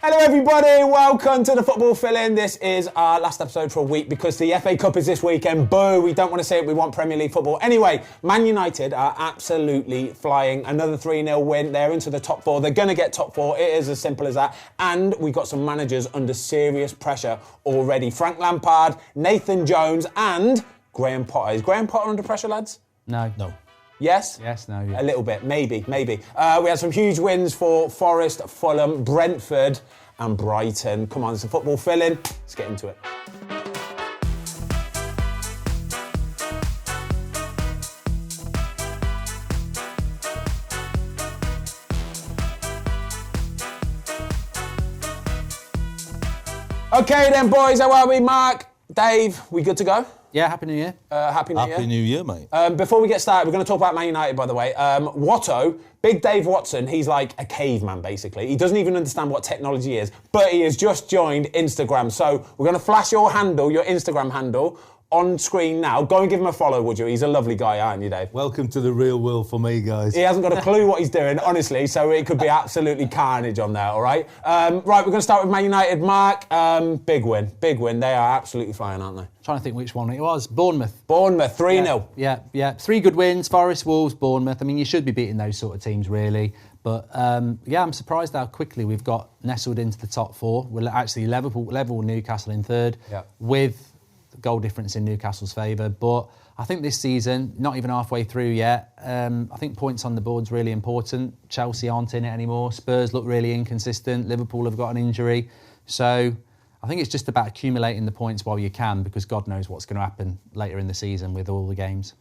Hello everybody, welcome to the Football Fill-In. This is our last episode for a week because the FA Cup is this weekend. Boo, we don't want to see it, we want Premier League football. Anyway, Man United are absolutely flying. Another 3-0 win, they're into the top four. They're going to get top four, it is as simple as that. And we've got some managers under serious pressure already. Frank Lampard, Nathan Jones and Graham Potter. Is Graham Potter under pressure, lads? No. Yes? Yes, no. Yeah. A little bit, maybe. We had some huge wins for Forest, Fulham, Brentford and Brighton. Come on, it's a football fill-in. Let's get into it. Okay then, boys, how are we? Mark, Dave, we good to go? Yeah, Happy New Year. Happy New Year. Happy New Year, mate. Before we get started, we're going to talk about Man United, by the way. Watto, Big Dave Watson, he's like a caveman, basically. He doesn't even understand what technology is, but he has just joined Instagram. So we're going to flash your Instagram handle, on screen now. Go and give him a follow, would you? He's a lovely guy, aren't you, Dave? Welcome to the real world for me, guys. He hasn't got a clue what he's doing, honestly, so it could be absolutely carnage on there, all right? Right, we're going to start with Man United. Mark, big win. They are absolutely flying, aren't they? Trying to think which one it was. Bournemouth, 3-0. Yeah. 3 good wins, Forest, Wolves, Bournemouth. I mean, you should be beating those sort of teams, really. But, I'm surprised how quickly we've got nestled into the top four. We're actually level with Newcastle in third, with the goal difference in Newcastle's favour. But I think this season, not even halfway through yet, I think points on the board's really important. Chelsea aren't in it anymore. Spurs look really inconsistent. Liverpool have got an injury. So I think it's just about accumulating the points while you can, because God knows what's going to happen later in the season with all the games.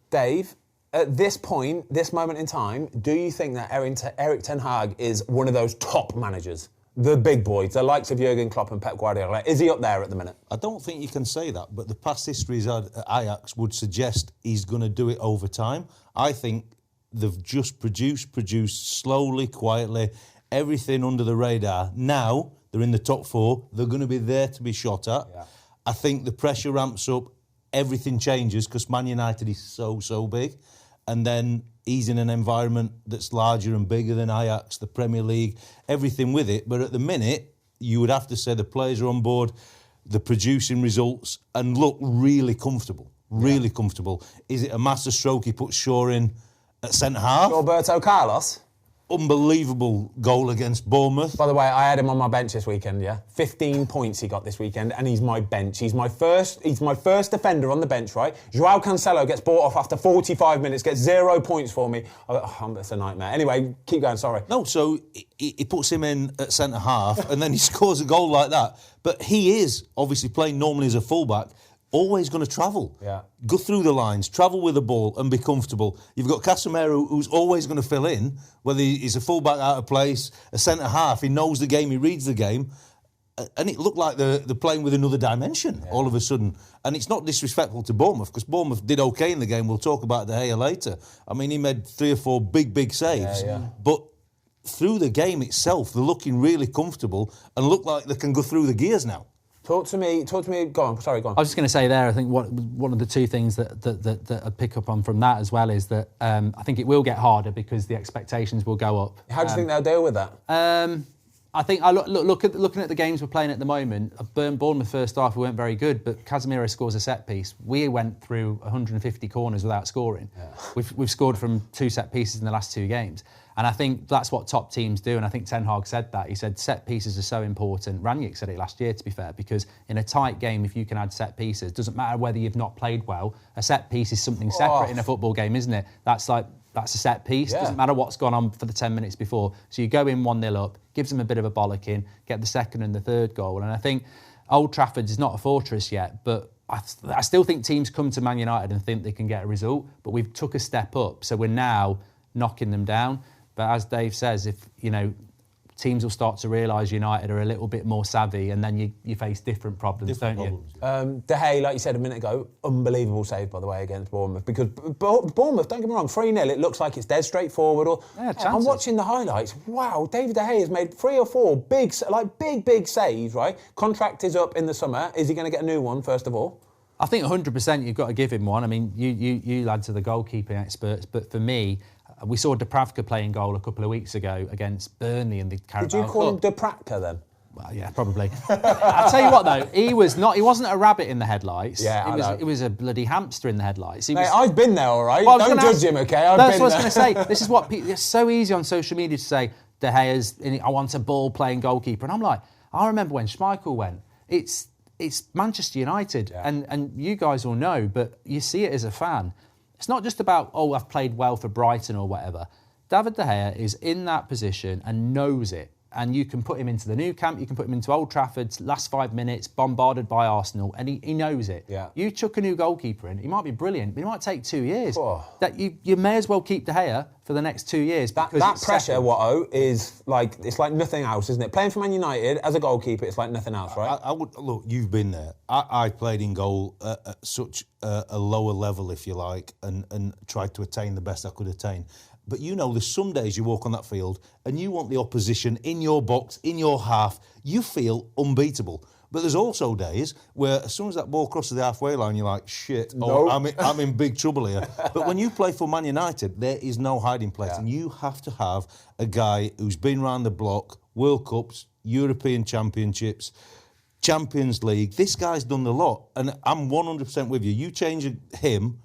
Dave, at this point, this moment in time, do you think that Erik ten Hag is one of those top managers? The big boys, the likes of Jurgen Klopp and Pep Guardiola. Is he up there at the minute? I don't think you can say that, but the past history he's had at Ajax would suggest he's going to do it over time. I think they've just produced slowly, quietly, everything under the radar. Now they're in the top four. They're going to be there to be shot at. Yeah. I think the pressure ramps up. Everything changes because Man United is so big. And then he's in an environment that's larger and bigger than Ajax, the Premier League, everything with it. But at the minute, you would have to say the players are on board, they're producing results and look really comfortable. Comfortable. Is it a master stroke he puts Shaw in at centre-half? Roberto Carlos? Unbelievable goal against Bournemouth. By the way, I had him on my bench this weekend, 15 points he got this weekend, and he's my bench. He's my first defender on the bench, right? Joao Cancelo gets bought off after 45 minutes, gets 0 points for me. It's a nightmare. Anyway, keep going, sorry. No, so he puts him in at centre-half, and then he scores a goal like that. But he is, obviously playing normally as a fullback, always going to travel. Yeah. Go through the lines, travel with the ball and be comfortable. You've got Casemiro, who's always going to fill in, whether he's a fullback out of place, a centre-half. He knows the game, he reads the game. And it looked like they're playing with another dimension all of a sudden. And it's not disrespectful to Bournemouth, because Bournemouth did OK in the game. We'll talk about De Gea later. I mean, he made 3 or 4 big saves. Yeah. But through the game itself, they're looking really comfortable and look like they can go through the gears now. Talk to me. Go on. Sorry, go on. I was just going to say there, I think one of the two things that I pick up on from that as well is that I think it will get harder because the expectations will go up. How do you think they'll deal with that? I think looking at the games we're playing at the moment, Bournemouth first half we weren't very good, but Casemiro scores a set piece. We went through 150 corners without scoring. Yeah. We've scored from 2 set pieces in the last 2 games. And I think that's what top teams do. And I think Ten Hag said that. He said set pieces are so important. Rangnick said it last year, to be fair, because in a tight game, if you can add set pieces, doesn't matter whether you've not played well, a set piece is something separate in a football game, isn't it? That's a set piece. Doesn't matter what's gone on for the 10 minutes before. So you go in 1-0 up, gives them a bit of a bollocking, get the second and the third goal. And I think Old Trafford is not a fortress yet, but I still think teams come to Man United and think they can get a result, but we've took a step up. So we're now knocking them down. But as Dave says, if teams will start to realise United are a little bit more savvy, and then you face different problems, don't you? De Gea, like you said a minute ago, unbelievable save, by the way, against Bournemouth. Because Bournemouth, don't get me wrong, 3-0, it looks like it's dead straightforward. I'm watching the highlights. Wow, David De Gea has made 3 or 4 big saves, right? Contract is up in the summer. Is he going to get a new one, first of all? I think 100% you've got to give him one. I mean, you lads are the goalkeeping experts, but for me, we saw Dubravka playing goal a couple of weeks ago against Burnley in the Carabao Cup. Did you call him Dubravka then? Well, yeah, probably. I'll tell you what, though, he wasn't a rabbit in the headlights. Yeah, he was a bloody hamster in the headlights. Mate, I've been there, all right? Well, Don't judge him, okay? That's what I was going to say. This is what it's so easy on social media to say, De Gea's, I want a ball-playing goalkeeper. And I'm like, I remember when Schmeichel went, it's Manchester United, and you guys all know, but you see it as a fan. It's not just about, I've played well for Brighton or whatever. David De Gea is in that position and knows it. And you can put him into the new camp, you can put him into Old Trafford, last 5 minutes, bombarded by Arsenal, and he knows it. Yeah. You chuck a new goalkeeper in, he might be brilliant, but it might take 2 years. Oh. That you may as well keep De Gea for the next 2 years. That pressure, Watto, is like, it's like nothing else, isn't it? Playing for Man United as a goalkeeper, it's like nothing else, right? I would look. You've been there. I played in goal at such a lower level, if you like, and tried to attain the best I could attain. But there's some days you walk on that field and you want the opposition in your box, in your half. You feel unbeatable. But there's also days where as soon as that ball crosses the halfway line, you're like, shit, I'm in big trouble here. But when you play for Man United, there is no hiding place. Yeah. And you have to have a guy who's been round the block, World Cups, European Championships, Champions League. This guy's done the lot. And I'm 100% with you. You change him,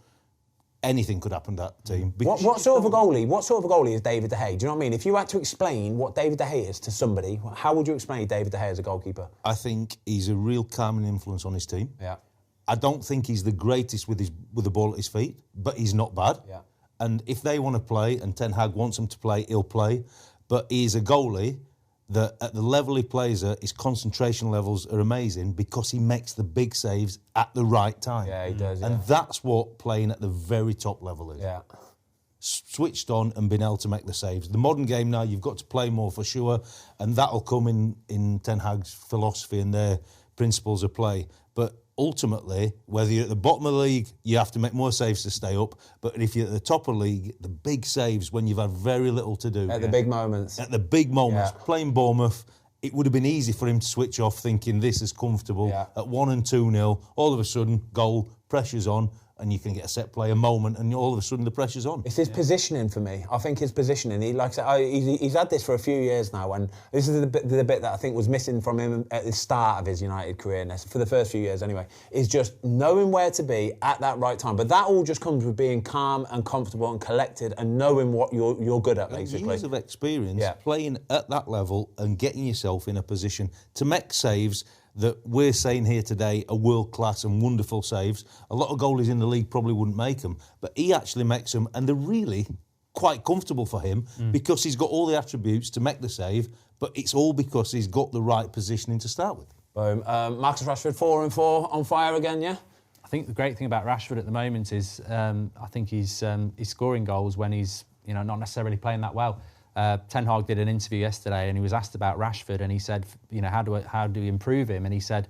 anything could happen to that team. What sort of a goalie is David De Gea? Do you know what I mean? If you had to explain what David De Gea is to somebody, how would you explain David De Gea as a goalkeeper? I think he's a real calming influence on his team. Yeah. I don't think he's the greatest with the ball at his feet, but he's not bad. Yeah. And if they want to play and Ten Hag wants them to play, he'll play. But he's a goalie that at the level he plays at, his concentration levels are amazing because he makes the big saves at the right time. Yeah, he does. And that's what playing at the very top level is. Yeah. Switched on and been able to make the saves. The modern game now, you've got to play more for sure, and that'll come in Ten Hag's philosophy and their principles of play. But ultimately, whether you're at the bottom of the league, you have to make more saves to stay up. But if you're at the top of the league, the big saves when you've had very little to do. At the big moments. At the big moments. Yeah. Playing Bournemouth, it would have been easy for him to switch off thinking this is comfortable. Yeah. At 1 and 2-0, all of a sudden, goal, pressure's on, and you can get a set play a moment, and all of a sudden the pressure's on. It's his positioning for me. I think his positioning. He's had this for a few years now, and this is the bit that I think was missing from him at the start of his United career, and for the first few years anyway, is just knowing where to be at that right time. But that all just comes with being calm and comfortable and collected and knowing what you're good at, basically. Years of experience playing at that level and getting yourself in a position to make saves that we're saying here today are world-class and wonderful saves. A lot of goalies in the league probably wouldn't make them, but he actually makes them, and they're really quite comfortable for him because he's got all the attributes to make the save, but it's all because he's got the right positioning to start with. Boom. Marcus Rashford, 4 and 4, on fire again, yeah? I think the great thing about Rashford at the moment is I think he's scoring goals when he's not necessarily playing that well. Ten Hag did an interview yesterday and he was asked about Rashford and he said, how do we improve him? And he said,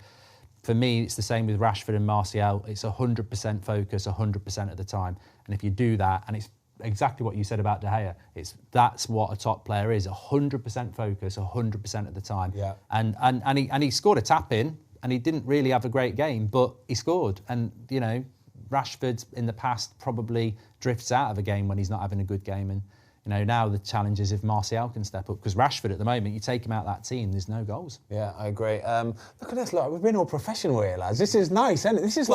for me, it's the same with Rashford and Martial. It's 100% focus 100% of the time. And if you do that, and it's exactly what you said about De Gea, that's what a top player is, 100% focus 100% of the time. Yeah. And he scored a tap-in and he didn't really have a great game, but he scored. And, Rashford in the past probably drifts out of a game when he's not having a good game. And now the challenge is if Martial can step up, because Rashford at the moment, you take him out of that team, there's no goals. Yeah, I agree. Look at this, we've been all professional here, lads. This is nice, isn't it? This is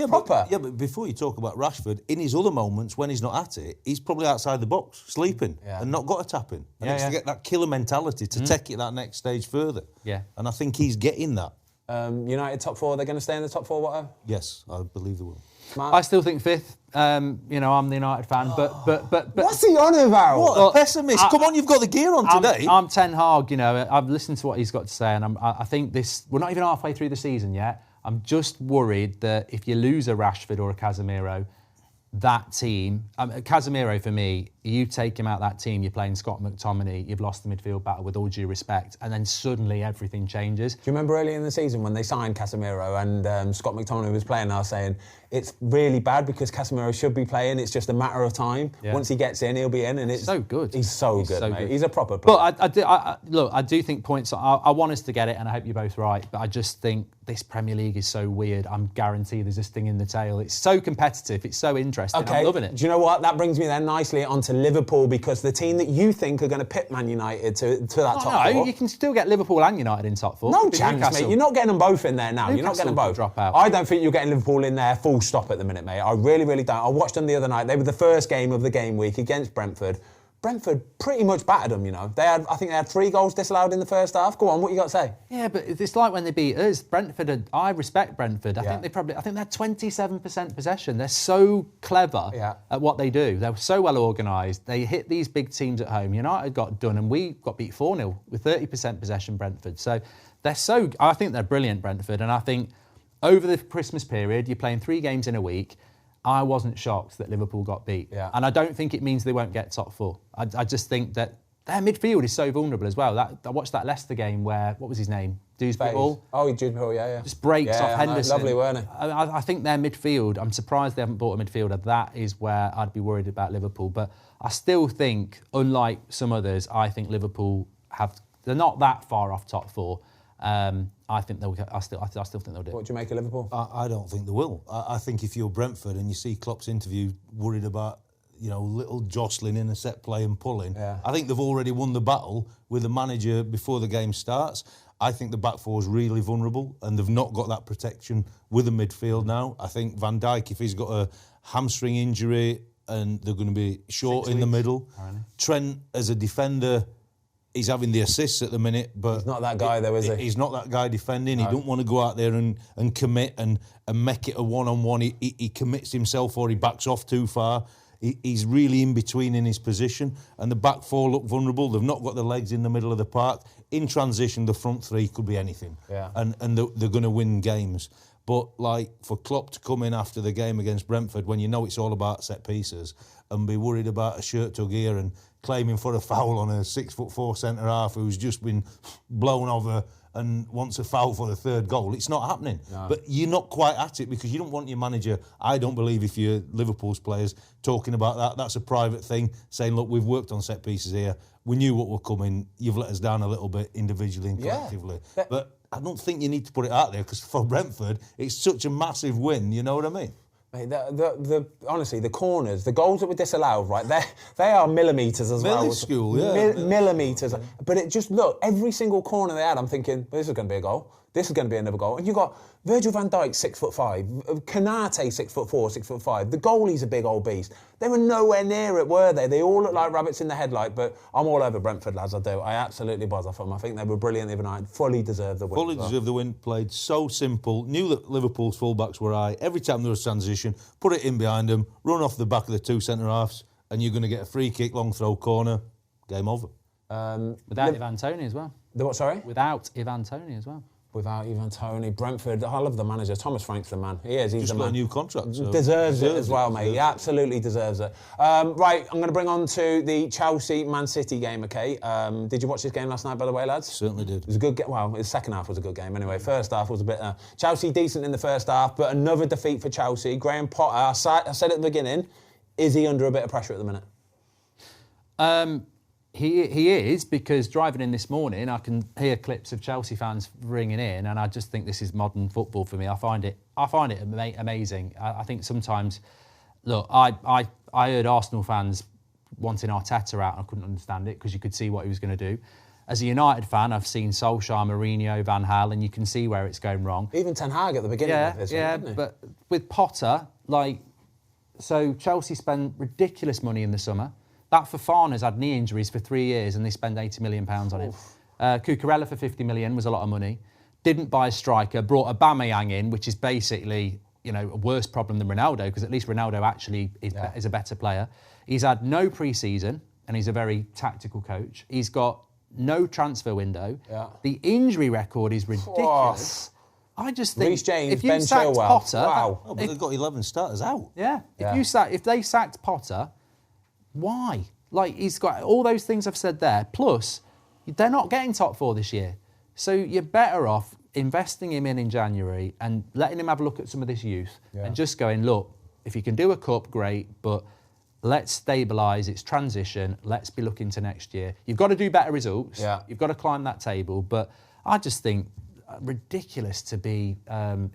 proper. But before you talk about Rashford, in his other moments when he's not at it, he's probably outside the box, sleeping, and not got a tap in. And it's to get that killer mentality to take it that next stage further. Yeah. And I think he's getting that. United top 4, they're going to stay in the top 4, Watto? Yes, I believe they will. I still think 5th. I'm the United fan, but what's he on about? What a pessimist! Come on, you've got the gear on today. I'm Ten Hag. I've listened to what he's got to say, and I think we're not even halfway through the season yet. I'm just worried that if you lose a Rashford or a Casemiro, that team, Casemiro for me, you take him out of that team, you're playing Scott McTominay, you've lost the midfield battle with all due respect, and then suddenly everything changes. Do you remember early in the season when they signed Casemiro and Scott McTominay was playing, I was saying, it's really bad because Casemiro should be playing. It's just a matter of time. Yeah. Once he gets in, he'll be in, and it's so good. He's so good, mate. He's a proper player. But I do think points. I want us to get it, and I hope you're both right. But I just think this Premier League is so weird. I'm guaranteed there's this thing in the tail. It's so competitive. It's so interesting. Okay. I'm loving it. Do you know what? That brings me then nicely onto Liverpool, because the team that you think are going to pit Man United to that top four. You can still get Liverpool and United in top four. No chance, mate. You're not getting them both in there now. You're not getting them both. Drop out. I don't think you're getting Liverpool in there full stop at the minute, mate. I really, really don't. I watched them the other night. They were the first game of the game week against Brentford. Brentford pretty much battered them, you know. I think they had 3 goals disallowed in the first half. Go on, what you got to say? Yeah, but it's like when they beat us. Brentford, I respect Brentford. I think they had 27% possession. They're so clever at what they do. They're so well organised. They hit these big teams at home. United got done, and we got beat 4-0 with 30% possession, Brentford. So I think they're brilliant, Brentford. And I think over the Christmas period, you're playing 3 games in a week. I wasn't shocked that Liverpool got beat. Yeah. And I don't think it means they won't get top 4. I just think that their midfield is so vulnerable as well. I watched that Leicester game where, what was his name? Dewsbury Hall. Oh, Dewsbury Hall, yeah. Just breaks off Henderson. Lovely, weren't it? I think their midfield, I'm surprised they haven't bought a midfielder. That is where I'd be worried about Liverpool. But I still think, unlike some others, I think Liverpool they're not that far off top 4. I still think they'll do it. What do you make of Liverpool? I don't think they will. I think if you're Brentford and you see Klopp's interview worried about, little jostling in a set play and pulling, I think they've already won the battle with the manager before the game starts. I think the back four is really vulnerable, and they've not got that protection with the midfield now. I think Van Dijk, if he's got a hamstring injury and they're going to be short in the middle. Trent, as a defender, he's having the assists at the minute, but he's not that guy, though, is he? He's not that guy defending. No. He don't want to go out there and commit and make it a one-on-one. He commits himself, or he backs off too far. He's really in between in his position, and the back four look vulnerable. They've not got the legs in the middle of the park. In transition, the front 3 could be anything, and they're going to win games. But for Klopp to come in after the game against Brentford, when you know it's all about set pieces, and be worried about a shirt tug here and claiming for a foul on a 6'4" centre half who's just been blown over and wants a foul for the 3rd goal, it's not happening. No. But you're not quite at it, because you don't want your manager, I don't believe, if you're Liverpool's players, talking about that. That's a private thing, saying, look, we've worked on set pieces here. We knew what were coming. You've let us down a little bit individually and collectively. Yeah. But I don't think you need to put it out there, because for Brentford, it's such a massive win, you know what I mean? Mate, honestly, the corners, the goals that were disallowed, right, they are millimetres as well. Minuscule, yeah. Millimetres. But it just, look, every single corner they had, I'm thinking, this is going to be a goal. This is going to be another goal. And you've got Virgil van Dijk, 6'5", Konate, 6'4", 6'5". The goalie's a big old beast. They were nowhere near it, were they? They all look like rabbits in the headlight, but I'm all over Brentford, lads, I do. I absolutely buzz off them. I think they were brilliant the other night. Fully deserved the win. Fully deserved the win. Played so simple. Knew that Liverpool's fullbacks were high. Every time there was transition, put it in behind them, run off the back of the 2 centre-halves, and you're going to get a free kick, long throw, corner. Game over. Without Ivan Toney as well. The what, sorry? Without Ivan Toney as well. Without Ivan Toney, Brentford, I love the manager. Thomas Frank's the man. He is, he's just the got man. a new contract. So deserves it as well, mate. He absolutely deserves it. Right, I'm going to bring on to the Chelsea-Man City game, okay? Did you watch this game last night, by the way, lads? Certainly did. It was a good game. Well, the second half was a good game anyway. First half was a bit... Chelsea decent in the first half, but another defeat for Chelsea. Graham Potter, I said at the beginning, is he under a bit of pressure at the minute? He is, because driving in this morning, I can hear clips of Chelsea fans ringing in, and I just think this is modern football for me. I find it amazing. I think sometimes, look, I heard Arsenal fans wanting Arteta out, and I couldn't understand it, because you could see what he was going to do. As a United fan, I've seen Solskjaer, Mourinho, Van Gaal, and you can see where it's going wrong. Even Ten Hag at the beginning of this one, didn't he? But with Potter, so Chelsea spent ridiculous money in the summer. That Fofana's had knee injuries for 3 years, and they spend £80 million on it. Cucurella for 50 million was a lot of money. Didn't buy a striker, brought Aubameyang in, which is basically, a worse problem than Ronaldo, because at least Ronaldo actually is a better player. He's had no pre-season, and he's a very tactical coach. He's got no transfer window. Yeah. The injury record is ridiculous. I just think Reece James, if you Ben sacked Chilwell, Potter, but they've got 11 starters out. Yeah. If they sacked Potter, why? He's got all those things I've said there. Plus, they're not getting top 4 this year. So you're better off investing him in January and letting him have a look at some of this youth and just going, look, if you can do a cup, great, but let's stabilise, it's transition, let's be looking to next year. You've got to do better results, you've got to climb that table, but I just think ridiculous to be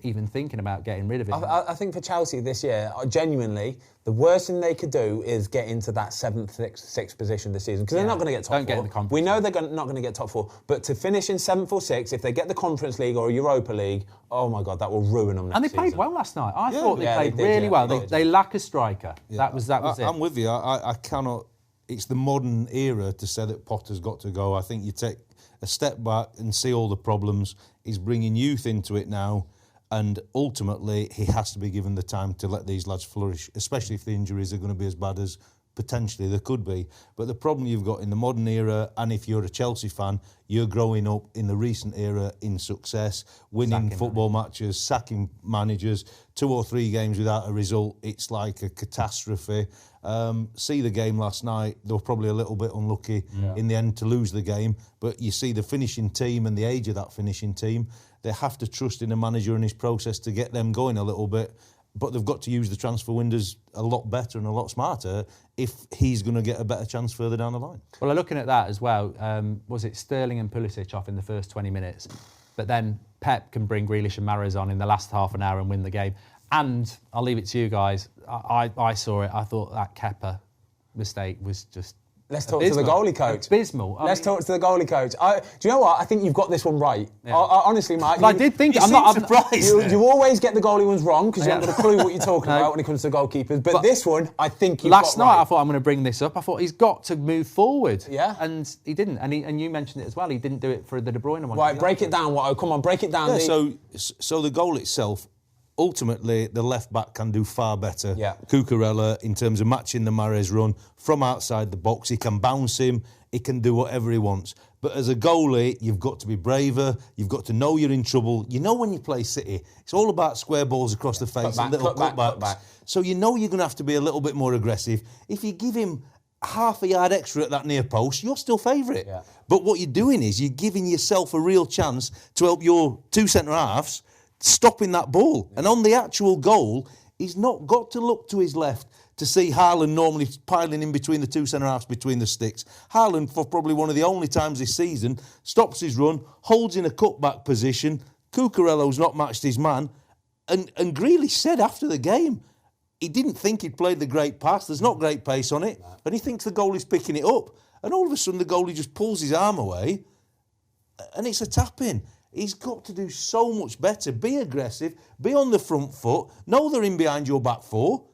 even thinking about getting rid of it. I think for Chelsea this year, genuinely, the worst thing they could do is get into that 7th, 6th position this season, because they're not going to get top 4. Get in the conference. We know they're not going to get top 4, but to finish in 7th or 6th, if they get the Conference League or Europa League, oh my God, that will ruin them next And they season. played well last night. I thought they played they did, really well. They did. They lack a striker. That was it. I'm with you. I cannot... It's the modern era to say that Potter's got to go. I think you take a step back and see all the problems. He's bringing youth into it now, and ultimately he has to be given the time to let these lads flourish, especially if the injuries are going to be as bad as potentially there could be. But the problem you've got in the modern era, and if you're a Chelsea fan, you're growing up in the recent era in success, winning football matches, sacking managers, 2 or 3 games without a result, it's like a catastrophe. See the game last night, they were probably a little bit unlucky in the end to lose the game, but you see the finishing team and the age of that finishing team, they have to trust in a manager and his process to get them going a little bit, but they've got to use the transfer windows a lot better and a lot smarter if he's going to get a better chance further down the line. Well, looking at that as well, was it Sterling and Pulisic off in the first 20 minutes? But then Pep can bring Grealish and Mahrez on in the last half an hour and win the game. And I'll leave it to you guys. I saw it. I thought that Kepa mistake was just Let's talk to the goalie coach. Abysmal. Let's talk to the goalie coach. Do you know what? I think you've got this one right. Yeah. Honestly, Mark. I did think... I'm not surprised. You always get the goalie ones wrong because you haven't got a clue what you're talking about when it comes to goalkeepers. But this one, I think you've got right. Last night, I thought, I'm going to bring this up. I thought he's got to move forward. Yeah. And he didn't. And you mentioned it as well. He didn't do it for the De Bruyne one. Right, break it down, Watto. Come on, break it down. Yeah, so the goal itself... Ultimately, the left-back can do far better. Yeah. Cucurella, in terms of matching the Mahrez run, from outside the box, he can bounce him, he can do whatever he wants. But as a goalie, you've got to be braver, you've got to know you're in trouble. You know when you play City, it's all about square balls across the face and little cutbacks. So you know you're going to have to be a little bit more aggressive. If you give him half a yard extra at that near post, you're still favourite. Yeah. But what you're doing is you're giving yourself a real chance to help your 2 centre-halves stopping that ball. And on the actual goal, he's not got to look to his left to see Haaland normally piling in between the 2 centre-halves between the sticks. Haaland, for probably one of the only times this season, stops his run, holds in a cutback position. Cucurella's not matched his man. And Grealish said after the game, he didn't think he'd played the great pass. There's not great pace on it. And he thinks the goalie's picking it up. And all of a sudden, the goalie just pulls his arm away. And it's a tap-in. He's got to do so much better. Be aggressive, be on the front foot, know they're in behind your back 4,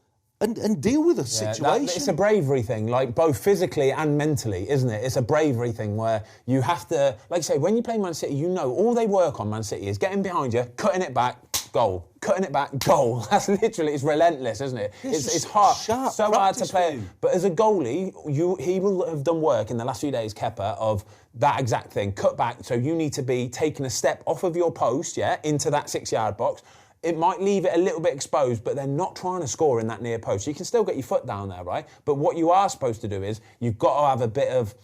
and deal with the situation. It's a bravery thing, like both physically and mentally, isn't it? It's a bravery thing where you have to, like you say, when you play Man City, you know all they work on, Man City, is getting behind you, cutting it back, goal. Cutting it back, goal. That's literally, it's relentless, isn't it? It's hard, so hard to play. But as a goalie, he will have done work in the last few days, Kepa, of that exact thing. Cut back, so you need to be taking a step off of your post, into that 6-yard box. It might leave it a little bit exposed, but they're not trying to score in that near post. You can still get your foot down there, right? But what you are supposed to do is, you've got to have a bit of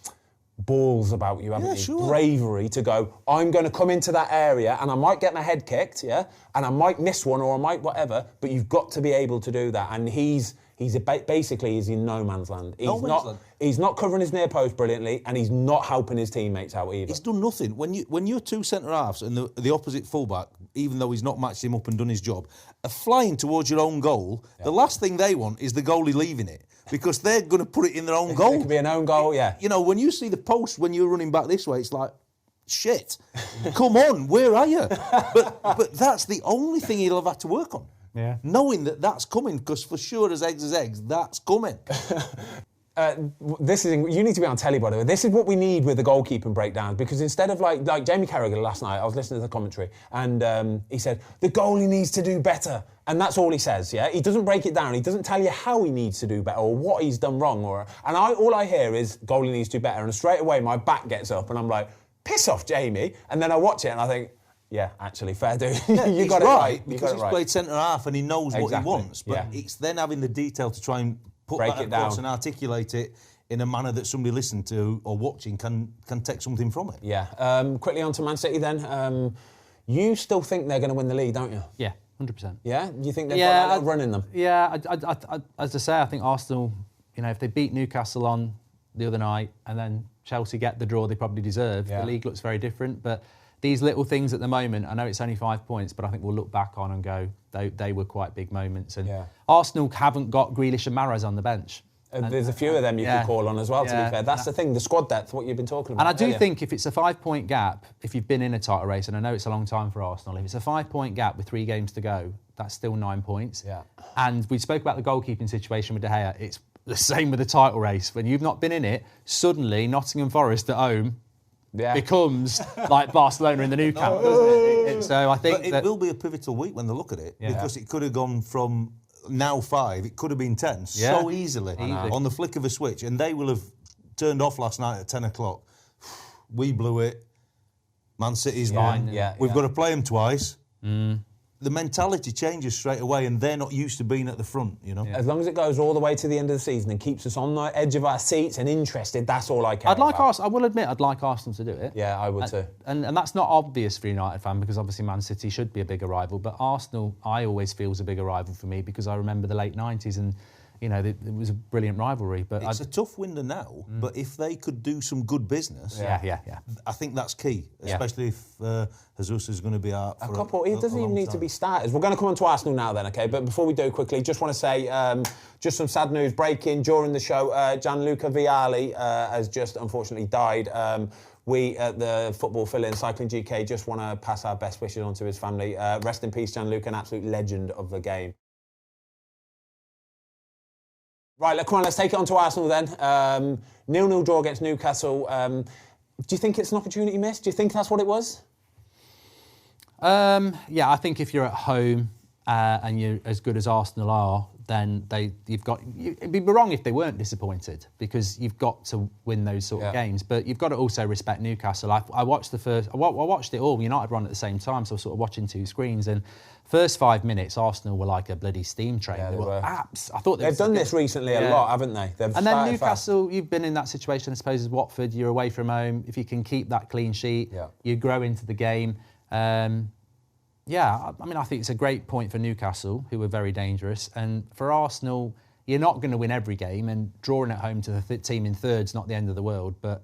balls about you, haven't you? Sure. Bravery to go, I'm going to come into that area and I might get my head kicked, and I might miss one or I might whatever, but you've got to be able to do that. And he's basically in no man's land. He's not covering his near post brilliantly, and he's not helping his teammates out either. He's done nothing. When you're 2 centre-halves and the opposite fullback, even though he's not matched him up and done his job, are flying towards your own goal, the last thing they want is the goalie leaving it, because they're going to put it in their own goal. It could be an own goal, You know, when you see the post when you're running back this way, it's like, shit, come on, where are you? But that's the only thing he'll have had to work on. Yeah. Knowing that that's coming, because for sure as eggs, that's coming. You need to be on telly, by the way. This is what we need with the goalkeeping breakdowns, because instead of like Jamie Carragher last night, I was listening to the commentary, and he said, the goalie needs to do better. And that's all he says, He doesn't break it down. He doesn't tell you how he needs to do better or what he's done wrong. All I hear is, goalie needs to do better. And straight away, my back gets up and I'm like, piss off, Jamie. And then I watch it and I think, yeah, actually, fair dude. You got it right. Because he's played centre-half and he knows what he wants. But it's then having the detail to try and put that across and articulate it in a manner that somebody listening to or watching can take something from it. Yeah. Quickly on to Man City then. You still think they're going to win the league, don't you? Yeah, 100%. Yeah? Do you think they've got that little run in them? Yeah, as I say, I think Arsenal, if they beat Newcastle on the other night and then Chelsea get the draw they probably deserve, the league looks very different. But these little things at the moment, I know it's only 5 points, but I think we'll look back on and go, they were quite big moments. And Arsenal haven't got Grealish and Mahrez on the bench. There's a few of them you could call on as well, to be fair. That's the thing, the squad depth, what you've been talking about. And I do think if it's a 5 point gap, if you've been in a title race, and I know it's a long time for Arsenal, if it's a 5 point gap with 3 games to go, that's still 9 points. Yeah. And we spoke about the goalkeeping situation with De Gea. It's the same with the title race. When you've not been in it, suddenly Nottingham Forest at home becomes like Barcelona in the new camp, doesn't it? So I think it will be a pivotal week when they look at it, because it could have gone from now 5, it could have been 10 so easily on the flick of a switch, and they will have turned off last night at 10 o'clock. We blew it. Man City's fine. We've got to play them twice. The mentality changes straight away, and they're not used to being at the front, As long as it goes all the way to the end of the season and keeps us on the edge of our seats and interested, that's all I care about. I will admit, I'd like Arsenal to do it. Yeah, I would too. And that's not obvious for a United fan, because obviously Man City should be a bigger rival, but Arsenal, I always feel, is a bigger rival for me, because I remember the late 90s and it was a brilliant rivalry. But it's a tough window now, but if they could do some good business, I think that's key, especially if Jesus is going to be out for a couple. He doesn't even need to be starters. We're going to come on to Arsenal now then, okay? But before we do, quickly, just want to say, just some sad news breaking during the show. Gianluca Vialli has just unfortunately died. We at the Football Fill-In Cycling GK just want to pass our best wishes on to his family. Rest in peace, Gianluca, an absolute legend of the game. Right, come on, let's take it on to Arsenal then. 0-0 draw against Newcastle. Do you think it's an opportunity missed? Do you think that's what it was? I think if you're at home and you're as good as Arsenal are, then it'd be wrong if they weren't disappointed, because you've got to win those sort of games. But you've got to also respect Newcastle. I watched I watched it all. United were on at the same time, so I was sort of watching 2 screens. And first 5 minutes, Arsenal were like a bloody steam train. Yeah, they were. I thought they've done this recently a lot, haven't they? And then Newcastle, you've been in that situation, I suppose, as Watford. You're away from home. If you can keep that clean sheet, you grow into the game. I think it's a great point for Newcastle, who were very dangerous. And for Arsenal, you're not going to win every game, and drawing at home to the team in third's not the end of the world. But,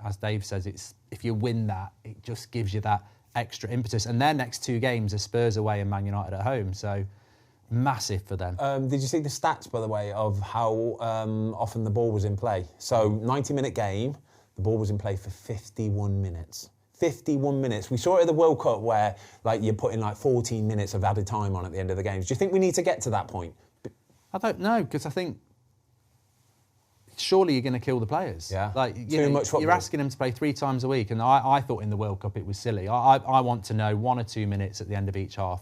as Dave says, if you win that, it just gives you that extra impetus. And their next 2 games are Spurs away and Man United at home. So massive for them. Did you see the stats, by the way, of how often the ball was in play? So 90-minute game, the ball was in play for 51 minutes. 51 minutes. We saw it at the World Cup where you're putting 14 minutes of added time on at the end of the games. Do you think we need to get to that point? I don't know, because I think surely you're going to kill the players. Yeah. Too much football. You're asking them to play 3 times a week, and I thought in the World Cup it was silly. I want to know 1 or 2 minutes at the end of each half.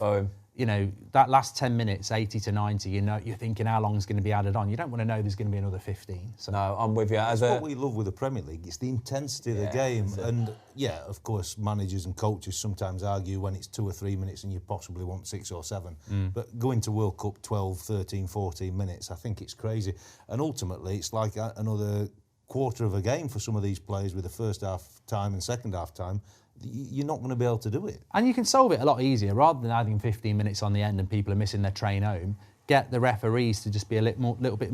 That last 10 minutes, 80 to 90, you're thinking how long is going to be added on. You don't want to know there's going to be another 15. So. No, I'm with you. What we love with the Premier League, it's the intensity of the game. And, of course, managers and coaches sometimes argue when it's 2 or 3 minutes and you possibly want 6 or 7. But going to World Cup 12, 13, 14 minutes, I think it's crazy. And ultimately, it's like another quarter of a game for some of these players with the first half time and second half time. You're not going to be able to do it. And you can solve it a lot easier. Rather than adding 15 minutes on the end and people are missing their train home, get the referees to just be a little bit,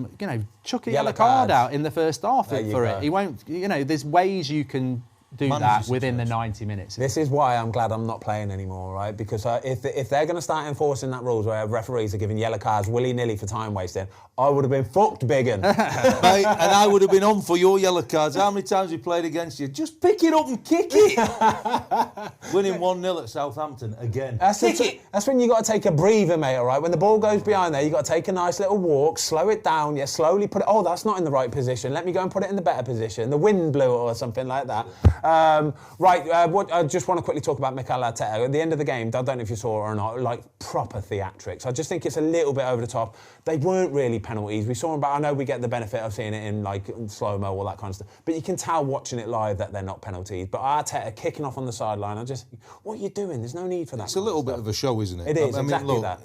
chuck a yellow card out in the first half for it. He won't, there's ways you can do that within the 90 minutes. This is why I'm glad I'm not playing anymore, right? Because if they're going to start enforcing that rules where referees are giving yellow cards willy-nilly for time wasting, I would have been fucked biggin. Mate, and I would have been on for your yellow cards. How many times we played against you? Just pick it up and kick it. Winning 1-0 at Southampton again. That's when you got to take a breather, mate, all right? When the ball goes behind there, you got to take a nice little walk, slow it down, slowly put it, that's not in the right position. Let me go and put it in the better position. The wind blew it or something like that. I just want to quickly talk about Mikel Arteta. At the end of the game, I don't know if you saw it or not, proper theatrics. I just think it's a little bit over the top. They weren't really penalties. We saw them, but I know we get the benefit of seeing it in slow-mo, all that kind of stuff. But you can tell watching it live that they're not penalties. But Arteta kicking off on the sideline, what are you doing? There's no need for that. It's a little bit of a show, isn't it? It is, exactly that.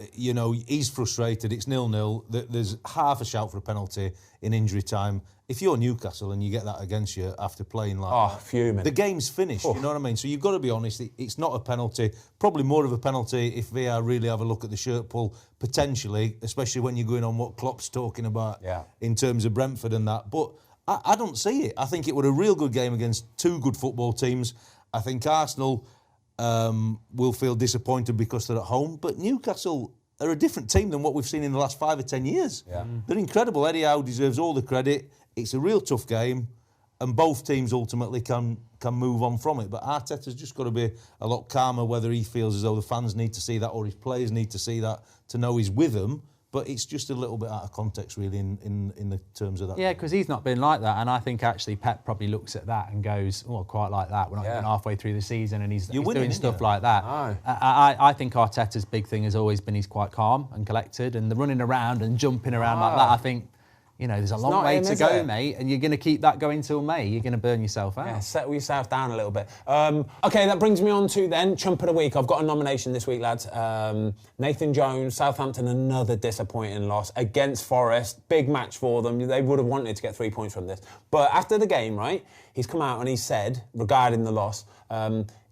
He's frustrated. It's 0-0. There's half a shout for a penalty. in injury time. If you're Newcastle and you get that against you after playing like that, fuming. the game's finished, you know what I mean? So you've got to be honest, it's not a penalty. Probably more of a penalty if VAR really have a look at the shirt pull, potentially, especially when you're going on what Klopp's talking about in terms of Brentford and that. But I don't see it. I think it was a real good game against two good football teams. I think Arsenal will feel disappointed because they're at home, but Newcastle are a different team than what we've seen in the last 5 or 10 years. Yeah. They're incredible. Eddie Howe deserves all the credit. It's a real tough game, and both teams ultimately can move on from it. But Arteta's just got to be a lot calmer, whether he feels as though the fans need to see that or his players need to see that to know he's with them. But it's just a little bit out of context, really, in the terms of that. Yeah, because he's not been like that. And I think actually Pep probably looks at that and goes, oh, quite like that. We're not even halfway through the season and he's doing stuff like that. Oh. I think Arteta's big thing has always been he's quite calm and collected, and the running around and jumping around like that, I think, you know, there's a long way to go, mate, and you're going to keep that going till May. You're going to burn yourself out. Yeah, settle yourself down a little bit. OK, that brings me on to then Chump of the Week. I've got a nomination this week, lads. Nathan Jones, Southampton, another disappointing loss against Forest. Big match for them. They would have wanted to get 3 points from this. But after the game, right, he's come out and he said, regarding the loss,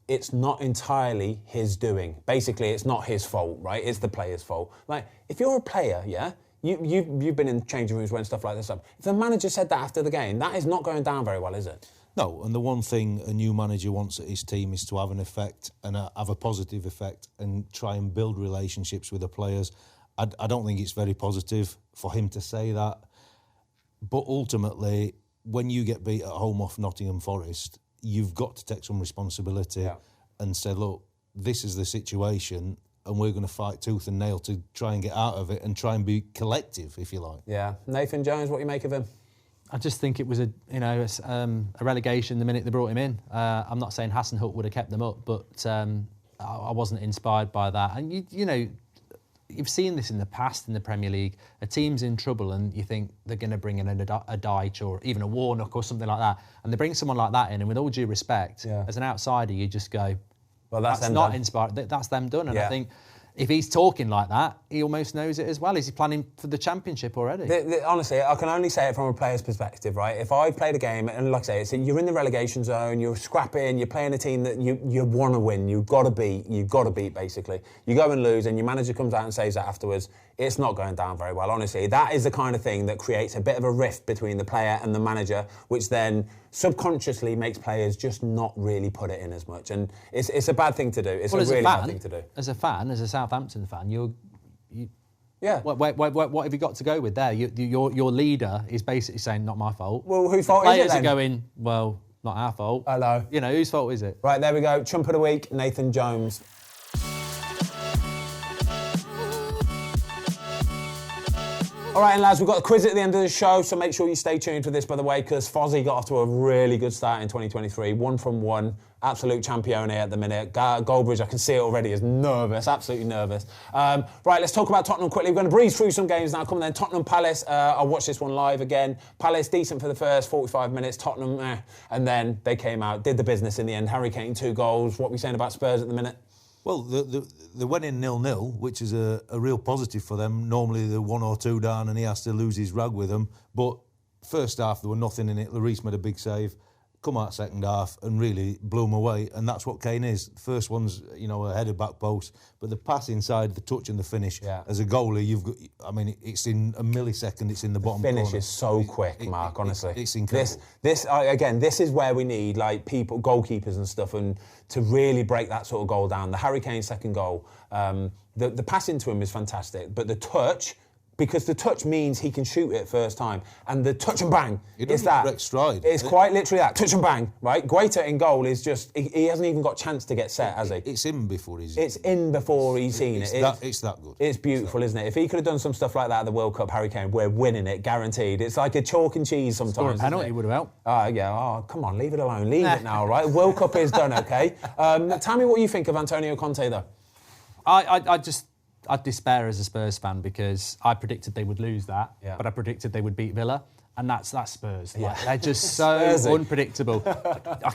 it's not entirely his doing. Basically, it's not his fault, right? It's the player's fault. Like, if you're a player, yeah, You've been in changing rooms when stuff like this up. If the manager said that after the game, that is not going down very well, is it? No, and the one thing a new manager wants at his team is to have an effect and have a positive effect and try and build relationships with the players. I don't think it's very positive for him to say that. But ultimately, when you get beat at home off Nottingham Forest, you've got to take some responsibility and say, look, this is the situation, and we're going to fight tooth and nail to try and get out of it and try and be collective, if you like. Yeah. Nathan Jones, what do you make of him? I just think it was a relegation the minute they brought him in. I'm not saying Hasenhüttl would have kept them up, but I wasn't inspired by that. And, you know, you've seen this in the past in the Premier League. A team's in trouble and you think they're going to bring in a Dyche or even a Warnock or something like that. And they bring someone like that in, and with all due respect, as an outsider, you just go, well, that's not inspired. That's them done. And I think if he's talking like that, he almost knows it as well. Is he planning for the Championship already? Honestly, I can only say it from a player's perspective, right? If I played a game, and like I say, you're in the relegation zone, you're scrapping, you're playing a team that you want to win, you've got to beat, basically. You go and lose, and your manager comes out and says that afterwards, it's not going down very well, honestly. That is the kind of thing that creates a bit of a rift between the player and the manager, which then subconsciously makes players just not really put it in as much. And it's a bad thing to do. It's a really bad thing to do. As a fan, as a Southampton fan, what have you got to go with there? Your leader is basically saying, not my fault. Well, whose fault is it then? Players are going, well, not our fault. Hello. You know, whose fault is it? Right, there we go. Chump of the Week, Nathan Jones. All right, and lads, we've got a quiz at the end of the show, so make sure you stay tuned for this, by the way, because Fozzie got off to a really good start in 2023. 1 from 1, absolute champion at the minute. Goldbridge, I can see it already, is nervous, absolutely nervous. Right, let's talk about Tottenham quickly. We're going to breeze through some games now. Come on then, Tottenham Palace. I watched this one live again. Palace, decent for the first 45 minutes. Tottenham, and then they came out, did the business in the end. Harry Kane, 2 goals. What are we saying about Spurs at the minute? Well, they went in 0-0, which is a real positive for them. Normally they're 1 or 2 down and he has to lose his rag with them. But first half, there were nothing in it. Lloris made a big save. Come out second half and really blew them away. And that's what Kane is. First one's, you know, a header back post. But the pass inside, the touch and the finish. Yeah. As a goalie, you've got, I mean, it's in a millisecond, it's in the bottom corner. The finish is so quick, Mark, honestly. It's incredible. This is where we need, like, people, goalkeepers and stuff, and to really break that sort of goal down. The Harry Kane second goal, the pass into him is fantastic, but the touch, because the touch means he can shoot it first time. And the touch and bang, it's that. Stride. It's quite literally that. Touch and bang, right? Guaita in goal is just, he hasn't even got a chance to get set, has he? It's in before he's seen it. It's that good. It's beautiful, isn't it? If he could have done some stuff like that at the World Cup, Harry Kane, we're winning it, guaranteed. It's like a chalk and cheese sometimes. Score a penalty would have helped. Oh, come on, leave it alone. Leave it now, right? World Cup is done, OK? Tell me what you think of Antonio Conte, though. I'd despair as a Spurs fan because I predicted they would lose that, but I predicted they would beat Villa, and that's Spurs. Like, they're just so unpredictable. I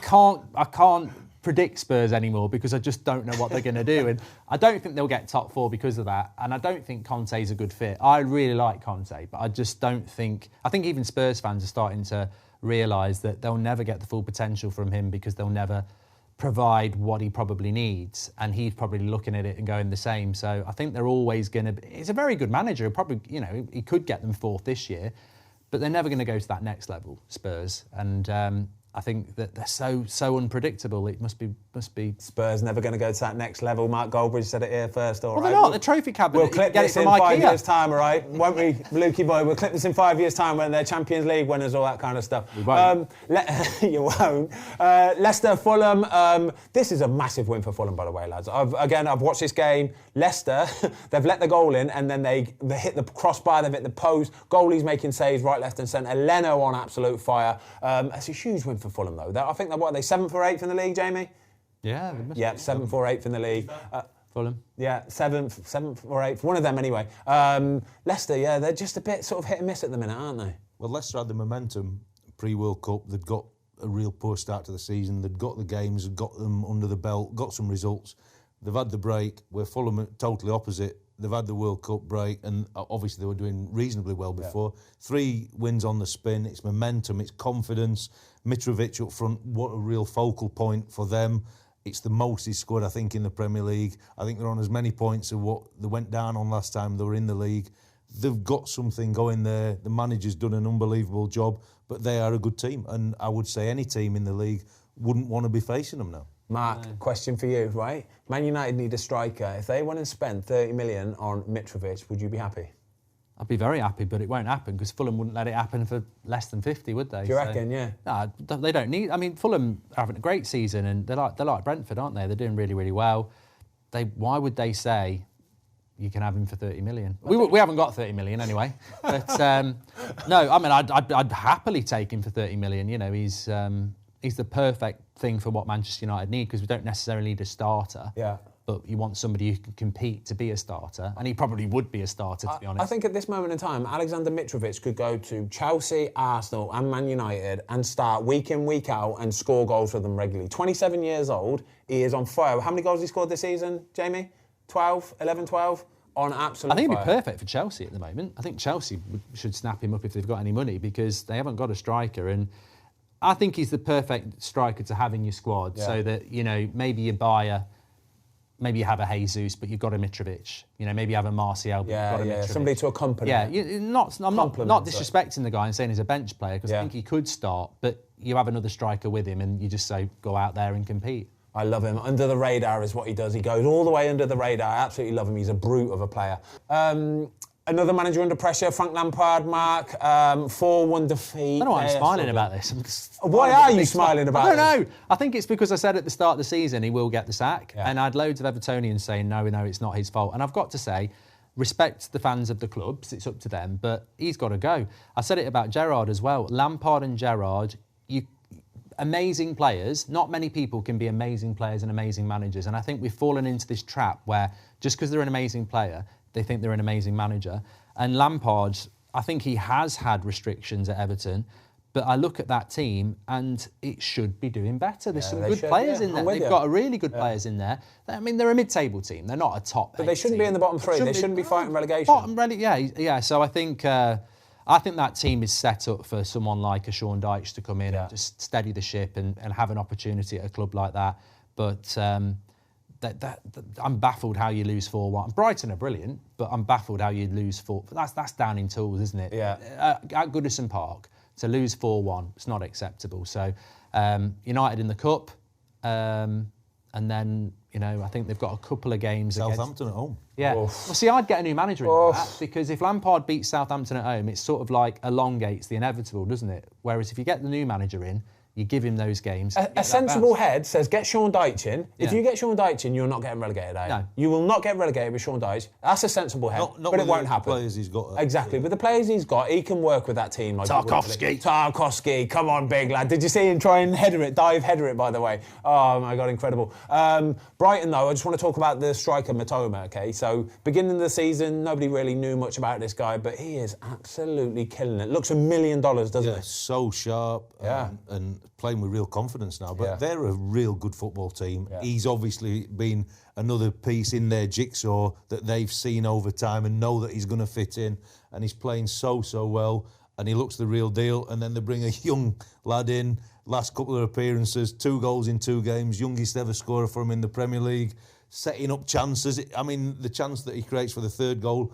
can't predict Spurs anymore because I just don't know what they're going to do. And I don't think they'll get top 4 because of that. And I don't think Conte's a good fit. I really like Conte, but I just don't think... I think even Spurs fans are starting to realise that they'll never get the full potential from him because they'll never provide what he probably needs. And he's probably looking at it and going the same. So I think they're always going to... He's a very good manager. Probably, he could get them 4th this year, but they're never going to go to that next level, Spurs. And I think that they're so unpredictable. It must be. Spurs never going to go to that next level. Mark Goldbridge said it here first. All well, right. they're not. The trophy cabinet. We'll clip this in 5 years' time, all right? Won't we, Lukey boy? We'll clip this in 5 years' time when they're Champions League winners, all that kind of stuff. We won't. You won't. Leicester, Fulham. This is a massive win for Fulham, by the way, lads. I've watched this game. Leicester, they've let the goal in, and then they hit the crossbar, they've hit the post. Goalie's making saves right, left, and centre. Leno on absolute fire. It's a huge win for Fulham, though. I think they're what? Are they 7th or 8th in the league, Jamie? Yeah. 7th or 8th in the league. Fulham. Yeah, 7th or 8th. One of them anyway. Leicester, yeah, they're just a bit sort of hit and miss at the minute, aren't they? Well, Leicester had the momentum pre-World Cup. They'd got a real poor start to the season. They'd got the games, got them under the belt, got some results. They've had the break. Where Fulham are totally opposite. They've had the World Cup break, and obviously they were doing reasonably well before. Yeah. 3 wins on the spin. It's momentum, it's confidence. Mitrovic up front, what a real focal point for them. It's the most he's scored, I think, in the Premier League. I think they're on as many points as what they went down on last time they were in the league. They've got something going there. The manager's done an unbelievable job, but they are a good team. And I would say any team in the league wouldn't want to be facing them now. Mark, question for you, right? Man United need a striker. If they went and spent 30 million on Mitrovic, would you be happy? I'd be very happy, but it won't happen because Fulham wouldn't let it happen for less than 50, would they? Do you reckon, yeah? No, they don't need... I mean, Fulham are having a great season and they're like Brentford, aren't they? They're doing really, really well. Why would they say you can have him for 30 million? We haven't got 30 million anyway. But, no, I mean, I'd happily take him for 30 million. He's the perfect thing for what Manchester United need because we don't necessarily need a starter. Yeah. But you want somebody who can compete to be a starter, and he probably would be a starter, to be honest. I think at this moment in time, Alexander Mitrovic could go to Chelsea, Arsenal and Man United and start week in, week out and score goals for them regularly. 27 years old, he is on fire. How many goals has he scored this season, Jamie? 12? 11, 12? On absolute I think fire. he'd be perfect for Chelsea at the moment. I think Chelsea should snap him up if they've got any money because they haven't got a striker, and I think he's the perfect striker to have in your squad so that, maybe you buy maybe you have a Jesus, but you've got a Mitrovic. Maybe you have a Martial, but you've got a Mitrovic. Somebody to accompany. Yeah, I'm not disrespecting the guy and saying he's a bench player because I think he could start, but you have another striker with him and you just say, go out there and compete. I love him. Under the radar is what he does. He goes all the way under the radar. I absolutely love him. He's a brute of a player. Another manager under pressure, Frank Lampard, Mark, 4-1 defeat. I don't know why I'm smiling about this. Why are you smiling about this? I don't know. I think it's because I said at the start of the season he will get the sack. Yeah. And I had loads of Evertonians saying, no, it's not his fault. And I've got to say, respect the fans of the clubs. It's up to them. But he's got to go. I said it about Gerrard as well. Lampard and Gerrard, amazing players. Not many people can be amazing players and amazing managers. And I think we've fallen into this trap where just because they're an amazing player, they think they're an amazing manager. And Lampard, I think he has had restrictions at Everton, but I look at that team and it should be doing better. There's some good players in there. They've got really good players in there. I mean, they're a mid-table team. They're not a top. But they shouldn't be in the bottom 3. They shouldn't be fighting relegation. Yeah. So I think that team is set up for someone like a Sean Dyche to come in and just steady the ship and have an opportunity at a club like that. But I'm baffled how you lose 4-1. Brighton are brilliant, but I'm baffled how you lose 4. That's down in tools, isn't it? Yeah. At Goodison Park, to lose 4-1, it's not acceptable. So United in the cup, and then I think they've got a couple of games. Southampton at home. Yeah. Well, see, I'd get a new manager in that because if Lampard beats Southampton at home, it's sort of like elongates the inevitable, doesn't it? Whereas if you get the new manager in, you give him those games. A sensible head says, get Sean Dyche in. If you get Sean Dyche in, you're not getting relegated, are you? No. You will not get relegated with Sean Dyche. That's a sensible head, not but it won't happen. With the players he's got. Exactly. With the players he's got, he can work with that team. Like Tarkowski, come on, big lad. Did you see him try and header it, by the way? Oh, my God, incredible. Brighton, though, I just want to talk about the striker, Matoma, okay? So, beginning of the season, nobody really knew much about this guy, but he is absolutely killing it. Looks $1 million, doesn't it? So sharp. Yeah. And playing with real confidence now. But they're a real good football team. Yeah. He's obviously been another piece in their jigsaw that they've seen over time and know that he's going to fit in. And he's playing so well. And he looks the real deal. And then they bring a young lad in. Last couple of appearances, 2 goals in 2 games, youngest ever scorer for him in the Premier League, setting up chances. I mean, the chance that he creates for the 3rd goal,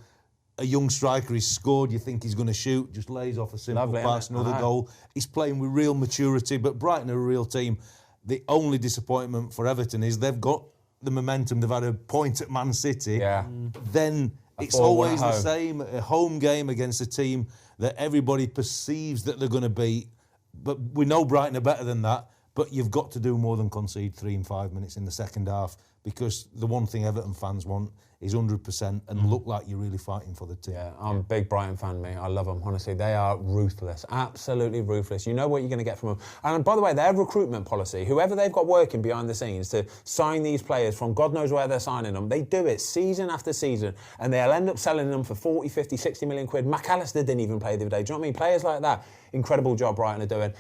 a young striker, he's scored, you think he's going to shoot, just lays off a simple pass, another goal. He's playing with real maturity, but Brighton are a real team. The only disappointment for Everton is they've got the momentum. They've had a point at Man City. Yeah. Then it's always the same. A home game against a team that everybody perceives that they're going to beat. But we know Brighton are better than that. But you've got to do more than concede 3 and 5 minutes in the second half, because the one thing Everton fans want is 100% and look like you're really fighting for the team. Yeah, I'm a big Brighton fan, mate. I love them, honestly. They are ruthless, absolutely ruthless. You know what you're going to get from them. And by the way, their recruitment policy, whoever they've got working behind the scenes to sign these players from God knows where they're signing them, they do it season after season, and they'll end up selling them for 40, 50, 60 million quid. McAllister didn't even play the other day. Do you know what I mean? Players like that. Incredible job Brighton are doing.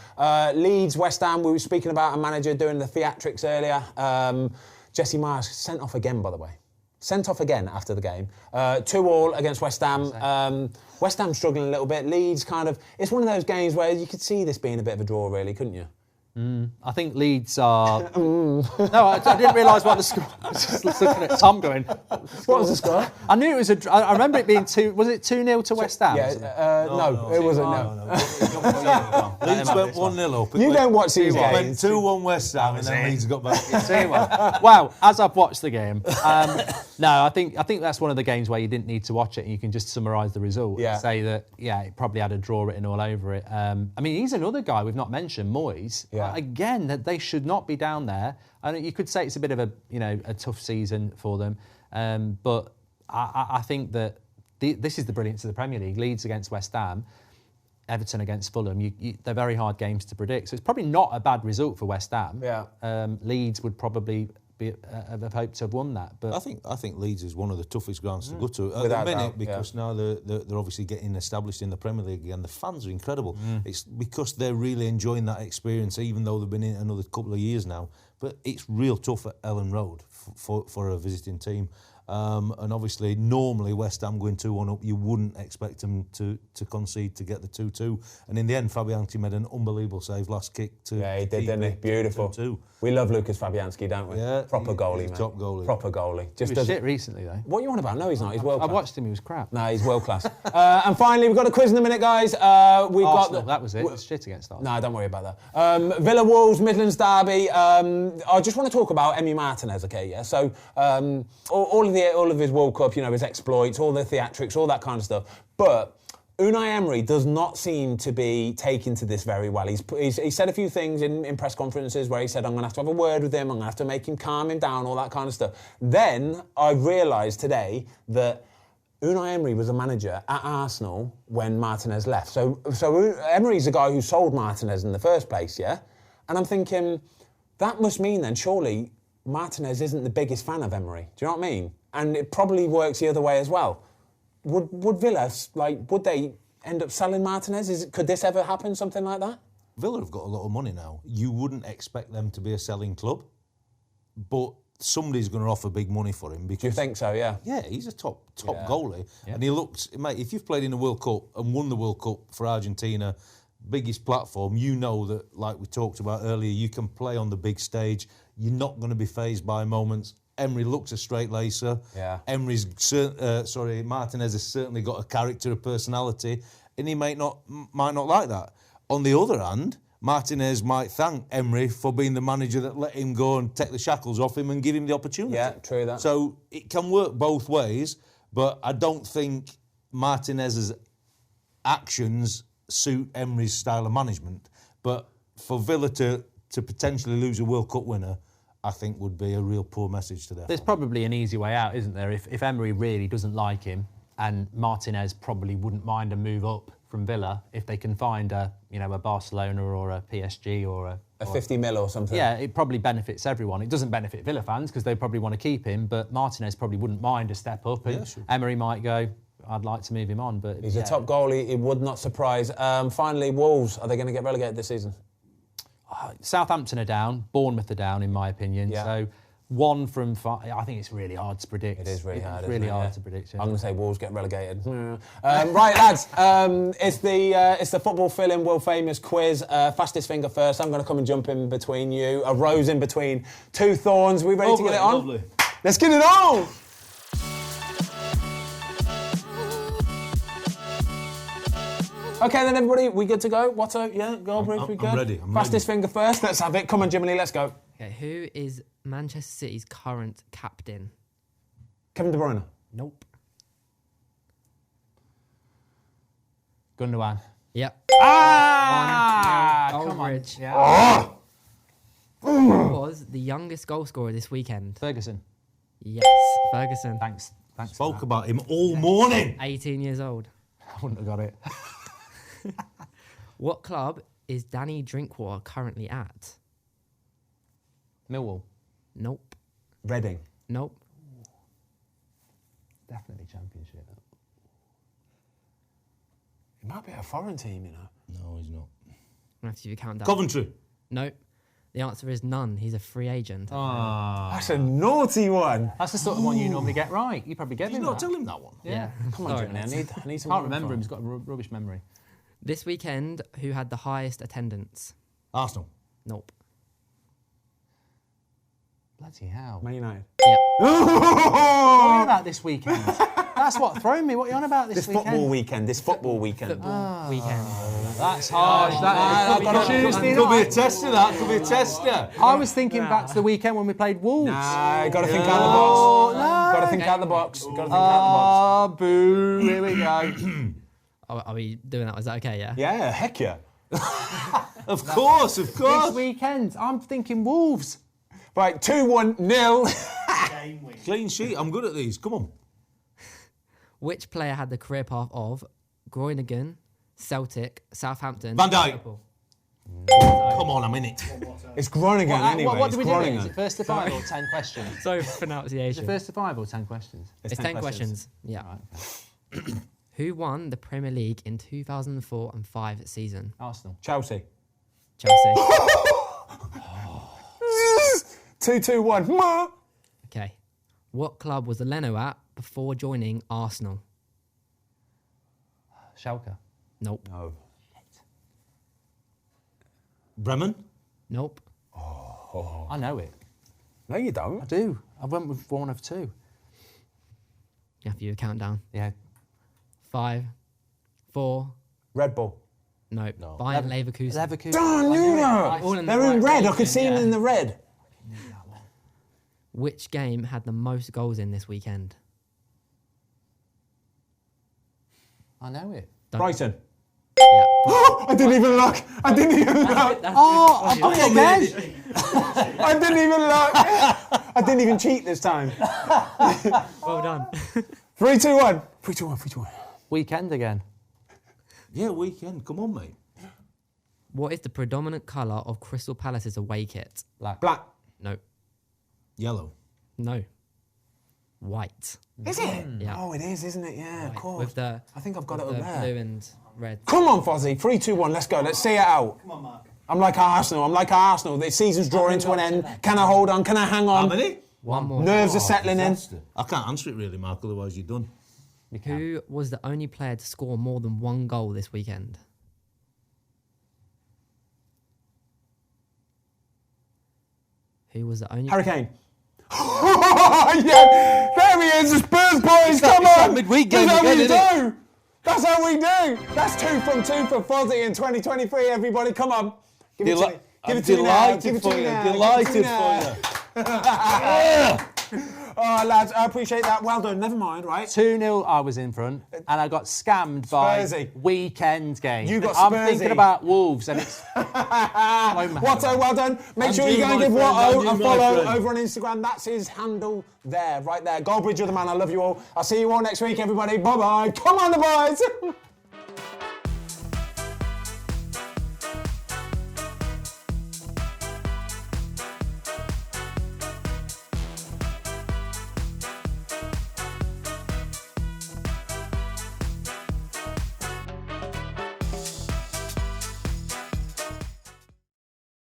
Leeds, West Ham, we were speaking about a manager doing the theatrics earlier. Jesse Myers sent off again, by the way. Sent off again after the game. 2-2 against West Ham. West Ham struggling a little bit. Leeds kind of... It's one of those games where you could see this being a bit of a draw, really, couldn't you? I think Leeds are... No, I didn't realise what the score... I was just looking at Tom going... What was the score? I knew it was a... I remember it being 2... Was it 2-0 to West Ham? Yeah, no, it wasn't, no. Leeds went 1-0 up. You don't watch these games. Went 2-1 West Ham and then Leeds got back. Wow, as I've watched the game, no, I think that's one of the games where you didn't need to watch it and you can just summarise the result and say that, it probably had a draw written all over it. I mean, he's another guy we've not mentioned, Moyes. Yeah. Again, that they should not be down there. And you could say it's a bit of a tough season for them. But I think that this is the brilliance of the Premier League. Leeds against West Ham, Everton against Fulham. They're very hard games to predict. So it's probably not a bad result for West Ham. Yeah. Leeds would probably have hoped to have won that. But I think Leeds is one of the toughest grounds to go to at the minute, because now they're obviously getting established in the Premier League again. The fans are incredible. It's because they're really enjoying that experience, even though they've been in another couple of years now. But it's real tough at Ellen Road for a visiting team. And obviously, normally West Ham going 2-1 up, you wouldn't expect them to concede to get the 2-2. And in the end, Fabianski made an unbelievable save last kick to... Yeah, he did, didn't he? Beautiful. 2-2. We love Lucas Fabianski, don't we? Yeah. Proper goalie, mate. Top goalie. Proper goalie. He was shit recently, though. What are you on about? No, he's not. He's world class. I watched him, he was crap. No, he's world class. And finally, we've got a quiz in a minute, guys. We've Arsenal, got that was it. It was shit against Arsenal. No, don't worry about that. Villa Wolves, Midlands Derby. I just want to talk about Emi Martinez, okay? Yeah. So all of his World Cup, his exploits, all the theatrics, all that kind of stuff. But Unai Emery does not seem to be taking to this very well. He said a few things in press conferences where he said, I'm going to have a word with him, I'm going to have to make him calm him down, all that kind of stuff. Then I realised today that Unai Emery was a manager at Arsenal when Martinez left. So Emery's the guy who sold Martinez in the first place, yeah? And I'm thinking, that must mean then, surely Martinez isn't the biggest fan of Emery. Do you know what I mean? And it probably works the other way as well. Would Villa, would they end up selling Martinez? Could this ever happen, something like that? Villa have got a lot of money now. You wouldn't expect them to be a selling club, but somebody's going to offer big money for him. Because, do you think so, yeah? Yeah, he's a top goalie. Yeah. And he looks... Mate, if you've played in the World Cup and won the World Cup for Argentina, biggest platform, you know that, like we talked about earlier, you can play on the big stage. You're not going to be fazed by moments. Emery looks a straight-lacer. Yeah. Martinez has certainly got a character, a personality, and he might not like that. On the other hand, Martinez might thank Emery for being the manager that let him go and take the shackles off him and give him the opportunity. Yeah, true that. So it can work both ways, but I don't think Martinez's actions suit Emery's style of management. But for Villa to potentially lose a World Cup winner, I think would be a real poor message to them. There's probably an easy way out, isn't there? If Emery really doesn't like him, and Martinez probably wouldn't mind a move up from Villa if they can find a Barcelona or a PSG or a 50 mil or something. Yeah, it probably benefits everyone. It doesn't benefit Villa fans because they probably want to keep him, but Martinez probably wouldn't mind a step up, and Emery might go, I'd like to move him on. But he's a top goalie. It would not surprise. Finally, Wolves, are they going to get relegated this season? Southampton are down, Bournemouth are down, in my opinion. Yeah. So 1 from 5. I think it's really hard to predict. It is really hard. It's really isn't it? hard to predict. Yeah. I'm going to say Wolves get relegated. Right, lads. It's the football fill-in world famous quiz. Fastest finger first. I'm going to come and jump in between you. A rose in between two thorns. We ready to get it on? Lovely. Let's get it on. Okay then, everybody, we good to go? Watto, yeah, Goldbridge, we good? I'm ready. I'm Fastest finger first. Let's have it. Come on, Jiminy, let's go. Okay, who is Manchester City's current captain? Kevin De Bruyne. Nope. Gundogan. Yep. Ah! Come on. Goldbridge. Yeah. Who was the youngest goal scorer this weekend? Ferguson. Yes, Ferguson. Thanks. Thanks. Spoke about him all morning. 18 years old. I wouldn't have got it. What club is Danny Drinkwater currently at? Millwall. Nope. Reading. Nope. Definitely Championship. It might be a foreign team, you know. No, he's not. I have to give you a countdown. Coventry. Nope. The answer is none. He's a free agent. That's a naughty one. That's the sort of one you normally get right. You probably get Did you him not that. tell him that one? Yeah. Come on, Sorry. Jiminy, I need some. Can't remember him. He's got a rubbish memory. This weekend, who had the highest attendance? Arsenal. Nope. Bloody hell. Man United. Yep. What are you on about this weekend? That's what thrown me. What are you on about this weekend? This football weekend. Weekend. That's harsh. Tuesday Could be a night. tester, that. Could be a tester. I was thinking back to the weekend when we played Wolves. Nah, got to think out the box. Got to think out the box. Got to think out the box. Boo. Here we go. Are we doing that? Is that okay, yeah? Yeah, heck yeah. Of course, of This course. weekend, I'm thinking Wolves. Right, 2-1-0. Clean sheet. I'm good at these. Come on. Which player had the career path of Groningen, Celtic, Southampton, Van Dijk. Liverpool? Come on, I'm in it. It's Groningen anyway. What do we it's do? Groningen. Is it first to 5 or 10 questions? Sorry for Is it pronunciation. first to 5 or 10 questions? It's 10 questions. Yeah. Right, okay. Who won the Premier League in 2004 and 5 season? Arsenal. Chelsea. Chelsea. 2-2-1. Okay. What club was Leno at before joining Arsenal? Schalke. Nope. No. Bremen. Nope. I know it. No, you I don't. do. I went with 1 of 2. You have to do a countdown. Yeah. 5, 4. Red Bull. Nope. No. Bayern Leverkusen. Leverkusen. Darn, I you knew it. know. All in the They're in right red. I region, could see them yeah. in the red. Which game had the most goals in this weekend? I know it. Brighton. Yeah. I didn't even look. I didn't even look. Oh, I've done it again. I didn't even look. I didn't even cheat this time. Well done. 3-2-1. 3-2-1. 3-2-1. Weekend again. Yeah, weekend. Come on, mate. What is the predominant colour of Crystal Palace's away kit? Black. No. Yellow. No. White. Is it? Yeah. Oh, it is, isn't it? Yeah, of White. course. With the, I think I've got it with up the there. blue and red. Come on, Fozzie. 3-2-1. Let's go. Let's see it out. Come on, Mark. I'm like Arsenal. The season's drawing to an end. Can I hold on? Can I hang How on? many? One more. Nerves are settling in. I can't answer it really, Mark, otherwise you're done. Who was the only player to score more than 1 goal this weekend? Who was the only... Harry Kane. Yeah, there he is, the Spurs boys, come it's on! that midweek game That's how again, we isn't do! That's how we do! That's 2 from 2 for Fozzie in 2023, everybody, come on. Give it to me. Give it to me now. Give it to me now. Delighted for you. Oh, lads, I appreciate that. Well done. Never mind, right? 2-0 I was in front, and I got scammed by Spursy. weekend game. You got I'm Spursy. thinking about Wolves, and it's... Watto, well done. Make And sure you you, go and my give friend, Watto and a you, my follow friend. over on Instagram. That's his handle there, right there. Goldbridge, you're the man. I love you all. I'll see you all next week, everybody. Bye-bye. Come on, the boys.